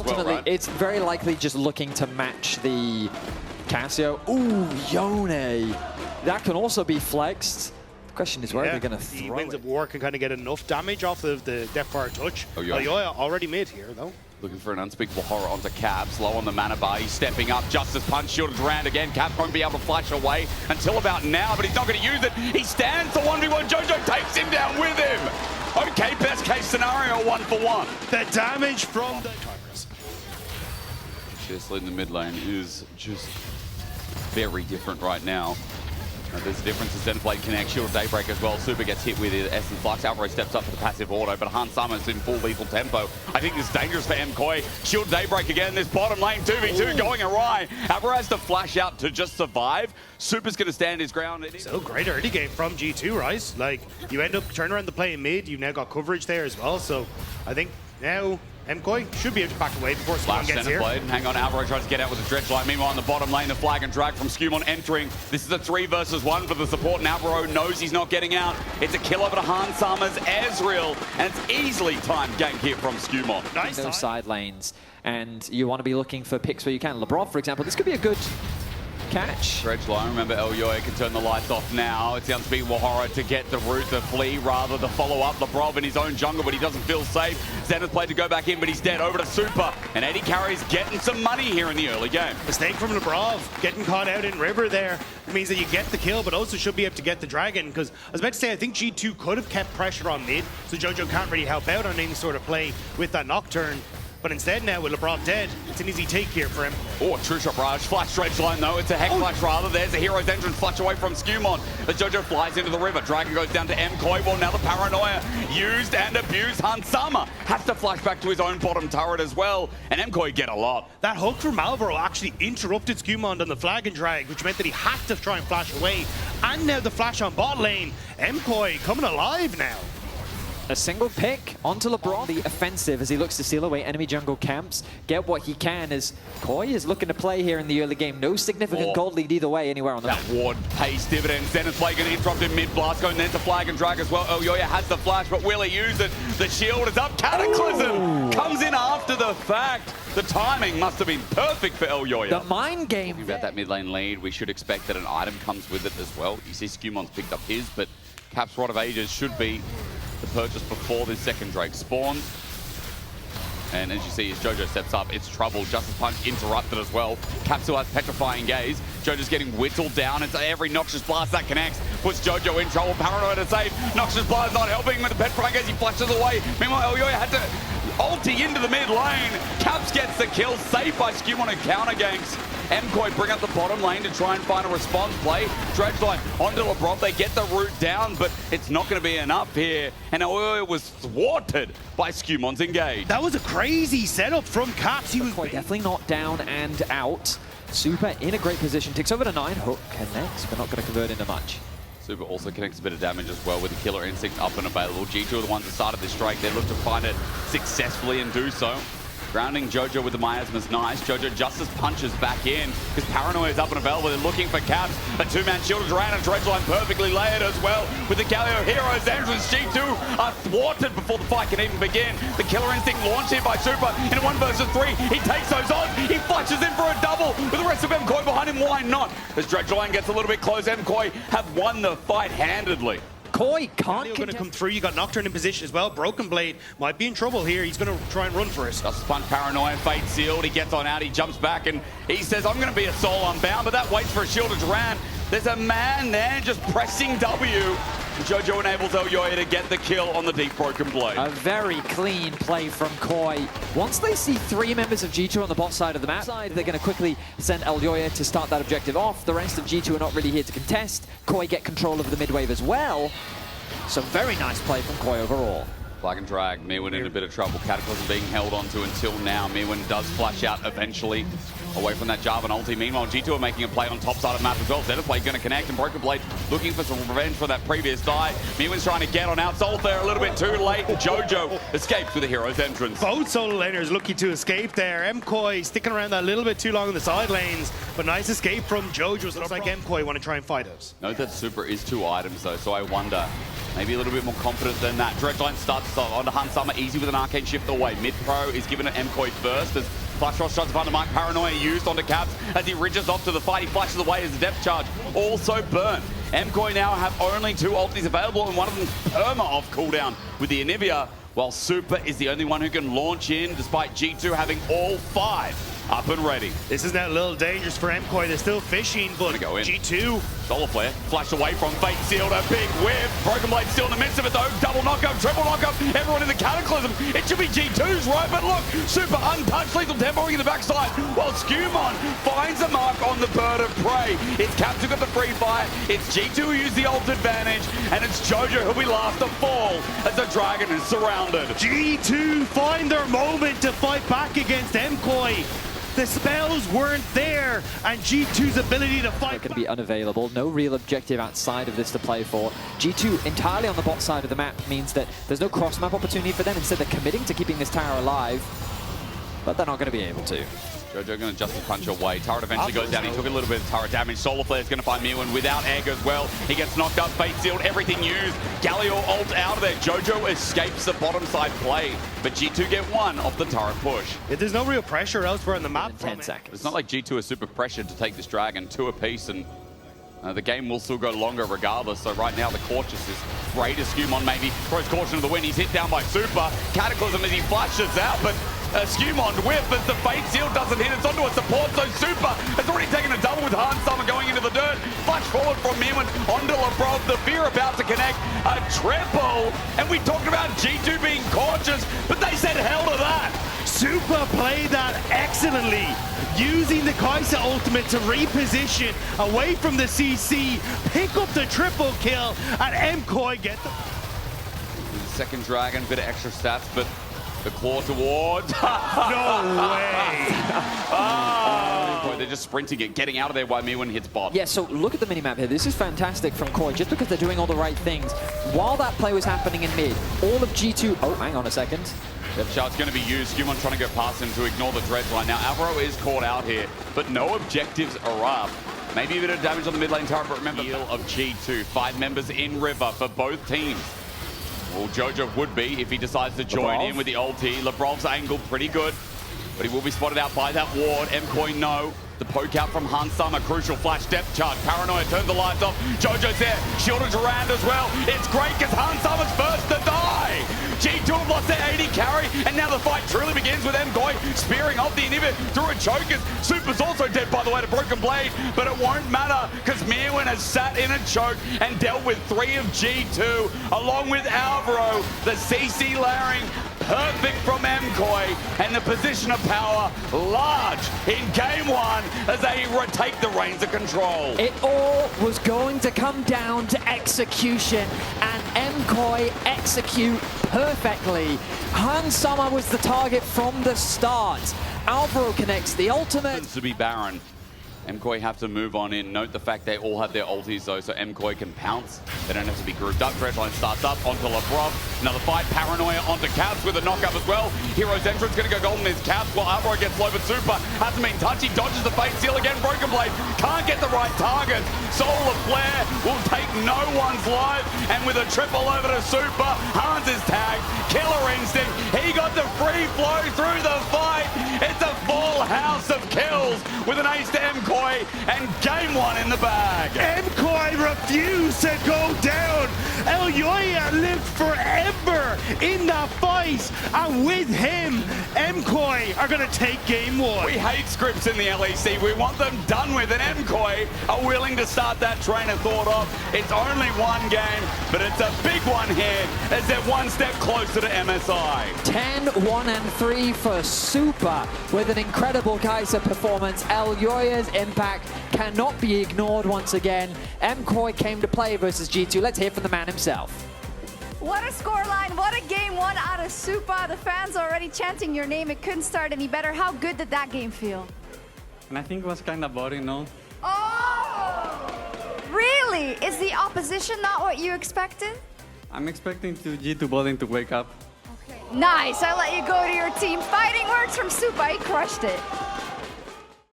ultimately, well, right? it's very likely just looking to match the Cassio. Ooh, Yone. That can also be flexed. The question is, where are they going to throw The Winds it? of War can kind of get enough damage off of the Deathfire Touch. Elyoya already mid here, though. Looking for an unspeakable horror onto Caps, low on the mana bar. He's stepping up. Justice Punch shielded around again. Caps won't be able to flash away until about now, but he's not going to use it. He stands the 1v1. Jojo takes him down with him. Okay, best case scenario, 1-for-1. The damage from the Tigers. Chesley in the mid lane is just very different right now. There's a difference as Zenflade connects, Shield Daybreak as well. Supa gets hit with it. Essence Flux. Alvaro steps up for the passive auto, but Han Summer's in full lethal tempo. I think this is dangerous for MKOI. Shield Daybreak again. This bottom lane 2v2 going awry. Alvaro has to flash out to just survive. Supa's going to stand his ground. So great early game from G2, right? Like, you end up turning around the play in mid. You've now got coverage there as well. So I think now MKOI should be able to back away before SkewMond gets here. Blade. Hang on, Alvaro tries to get out with the Dredge Light. Meanwhile, on the bottom lane, the flag and drag from SkewMond entering. This is a 3 versus 1 for the support, and Alvaro knows he's not getting out. It's a kill over to Han Summers, Ezreal, and it's easily timed gank here from SkewMond. Nice. Those side lanes, and you want to be looking for picks where you can. Labrov, for example, this could be a good catch. Dredge line, remember Elyoya can turn the lights off now. It's the unspeakable horror to get the route, the flee, rather the follow-up. Labrov in his own jungle, but he doesn't feel safe. Zen has played to go back in, but he's dead. Over to Supa, and Eddie Carey's getting some money here in the early game. Mistake from Labrov, getting caught out in River there. It means that you get the kill, but also should be able to get the Dragon, because I was about to say, I think G2 could have kept pressure on mid, so Jojo can't really help out on any sort of play with that Nocturne. But instead now, with Labrov dead, it's an easy take here for him. Oh, True Shot Barrage, flash Dredge line though, it's a Hex Flash rather. There's a Hero's Entrance flash away from SkewMond. As Jojo flies into the river, Dragon goes down to MKOI. Well, now the Paranoia used and abused. Han Summer has to flash back to his own bottom turret as well, and MKOI get a lot. That hook from Alvaro actually interrupted SkewMond on the flag and drag, which meant that he had to try and flash away. And now the flash on bot lane. MKOI coming alive now. A single pick onto Labrov, the offensive, as he looks to steal away enemy jungle camps, get what he can, as KOI is looking to play here in the early game. No significant gold lead either way anywhere on the map. That ward pays dividends. Zenith Play going to interrupt him mid-blast, going then to flag and drag as well. Elyoya has the flash, but will he use it? The shield is up. Cataclysm comes in after the fact. The timing must have been perfect for Elyoya. The mind game. About that mid lane lead, we should expect that an item comes with it as well. You see SkewMond's picked up his, but Cap's Rod of Ages should be the purchase before this second Drake spawns. And as you see, as Jojo steps up, it's trouble. Justice Punch interrupted as well. Cap still has Petrifying Gaze. Jojo's getting whittled down. It's every Noxious Blast that connects puts Jojo in trouble. Paranoid to save. Noxious Blast not helping with the Petrifying Gaze. He flashes away. Meanwhile, Elyoya had to ulti into the mid lane. Caps gets the kill. Saved by SkewMond and counter ganks. MKOI bring up the bottom lane to try and find a response play. Dredge line onto Labrov. They get the route down, but it's not going to be enough here. And Elyoya was thwarted by SkewMond's engage. That was a crazy setup from Caps. He was definitely not down and out. Supa in a great position. Ticks over to 9. Hook connects, but not going to convert into much. Supa also connects a bit of damage as well with the Killer Instinct up and available. G2 are the ones that started this strike. They look to find it successfully and do so. Grounding Jojo with the miasma's nice. Jojo Justice punches back in because Paranoia is up and available. They're looking for Caps. A 2-man shielded around and Dredge line perfectly layered as well. With the Galio Heroes entrance, G2 are thwarted before the fight can even begin. The Killer Instinct launched here by Supa in a 1 versus 3. He takes those on. He flashes in for a double with the rest of MKOI behind him. Why not? As Dredge line gets a little bit close, MKOI have won the fight handedly. KOI can't going to come through. You got Nocturne in position as well. Broken Blade might be in trouble here. He's going to try and run for it. Justice Punch, Paranoia, Fate sealed. He gets on out. He jumps back and he says, I'm going to be a soul unbound, but that waits for a shielded Duran. There's a man there just pressing W. Jojo enables Elyoya to get the kill on the deep Broken Blade. A very clean play from KOI. Once they see 3 members of G2 on the bot side of the map, they're going to quickly send Elyoya to start that objective off. The rest of G2 are not really here to contest. KOI get control of the mid wave as well. So very nice play from KOI overall. Flag and drag, Myrwn in a bit of trouble. Cataclysm being held onto until now. Myrwn does flash out eventually away from that Jarvan ulti. Meanwhile, G2 are making a play on top side of the map as well. Zenith Blade going to connect and Broken Blade looking for some revenge for that previous die. Myrwn's trying to get on out. Soul there a little bit too late. Jojo escapes with a hero's entrance. Both solo laners looking to escape there. MKOI sticking around that a little bit too long in the side lanes, but nice escape from Jojo. Looks like MKOI want to try and fight us. Note that Supa is 2 items though, so I wonder Maybe a little bit more confident than that. Dredgeline starts onto Hansama, easy with an arcane shift away. Mid-pro is given an MKOI first as Flash Rush shots upon the mark. Paranoia used onto Caps as he ridges off to the fight. He flashes away as the depth charge also burnt. MKOI now have only 2 ultis available and one of them perma off cooldown with the Anivia, while Supa is the only one who can launch in despite G2 having all 5 up and ready. This is now a little dangerous for MKOI. They're still fishing, but Go in. G2. Solar Flare, flashed away from Fate Sealed, a big whip. Broken Blade still in the midst of it though. Double knockup, triple knockup, everyone in the Cataclysm. It should be G2's, right? But look, Supa untouched, lethal tempoing in the backside, while SkewMond finds a mark on the bird of prey. It's Caps who got the free fire, it's G2 who used the ult advantage, and it's Jojo who'll be last to fall as the Dragon is surrounded. G2 find their moment to fight back against MKOI. The spells weren't there, and G2's ability to fight Going to be unavailable. No real objective outside of this to play for. G2 entirely on the bot side of the map means that there's no cross-map opportunity for them. Instead, they're committing to keeping this tower alive, but they're not going to be able to. Jojo going to just punch away. Turret eventually goes down. He took a little bit of turret damage. Solar Flare is going to find Myrwn without egg as well. He gets knocked up, Fate Sealed, everything used. Galio ult out of there. Jojo escapes the bottom side play, but G2 get 1 off the turret push. Yeah, there's no real pressure elsewhere on the map. 10 seconds. It's not like G2 is super pressured to take this Dragon 2 apiece, and the game will still go longer regardless. So right now the cautious is great as SkewMond maybe throws caution to the wind. He's hit down by Supa. Cataclysm as he flashes out, but SkewMond whip as the Fate Seal doesn't hit. It's onto a support, so Supa has already taken a double with Hansama going into the dirt. Flash forward from Myrwn onto Labrov. The Fear about to connect a triple. And we talked about G2 being cautious, but they said hell to that. Supa played that excellently, using the Kaisa ultimate to reposition away from the CC, pick up the triple kill, and MKOI get the Second Dragon, bit of extra stats, but the claw towards. No way! They're just sprinting it, getting out of there while Myrwn hits bot. Yeah, so look at the minimap here. This is fantastic from KOI, just because they're doing all the right things. While that play was happening in mid, all of G2... Oh, hang on a second. Depth charge going to be used. SkewMond trying to go past him to ignore the Dredgeline. Now, Alvaro is caught out here, but no objectives are up. Maybe a bit of damage on the mid lane turret, but remember, heal of G2. 5 members in River for both teams. Well, Jojo would be if he decides to join in with the ulti. Labrov's angle pretty good, but he will be spotted out by that ward. MKOI no. The poke out from Hansama, crucial flash depth charge. Paranoia turns the lights off. Jojo's there, shielded Durand as well. It's great because Hansama's first to die. G2 have lost their AD carry, and now the fight truly begins with MKOI spearing off the Anivia through a choker. Supa's also dead, by the way, to Broken Blade, but it won't matter because Myrwn has sat in a choke and dealt with 3 of G2, along with Alvaro. The CC layering perfect from MKOI, and the position of power large in game 1 as they take the reins of control. It all was going to come down to execution, and MKOI execute perfectly. Hansama was the target from the start. Alvaro connects the ultimate. To be Baron. MKOI have to move on in. Note the fact they all have their ultis though, so MKOI can pounce. They don't have to be grouped up. Dredgeline starts up onto Labrov. Another fight. Paranoia onto Caps with a knockup as well. Hero's entrance going to go golden is Caps while Alvaro gets low, but Supa hasn't been touched. He dodges the Fate Seal again. Broken Blade can't get the right target. Solar Flare will take no one's life, and with a triple over to Supa, Hans is tagged. Killer Instinct. He got the free flow through the fight. It's a full house of kills with an ace to MKOI. And game 1 in the bag. MKOI refused to go down. Elyoya lived forever in that fight, and with him, MKOI are going to take game 1. We hate scripts in the LEC. We want them done with, and MKOI are willing to start that train of thought off. It's only 1 game, but it's a big one here as they're 1 step closer to MSI. 10, 1, and 3 for Supa with an incredible Kaisa performance. Elyoya's impact cannot be ignored once again. MKOI came to play versus G2. Let's hear from the man himself. What a scoreline, what a game 1 out of Supa. The fans are already chanting your name. It couldn't start any better. How good did that game feel? And I think it was kind of boring, no? Oh! Really? Is the opposition not what you expected? I'm expecting G2 bowling to wake up. Okay. Nice, I let you go to your team. Fighting words from Supa, he crushed it.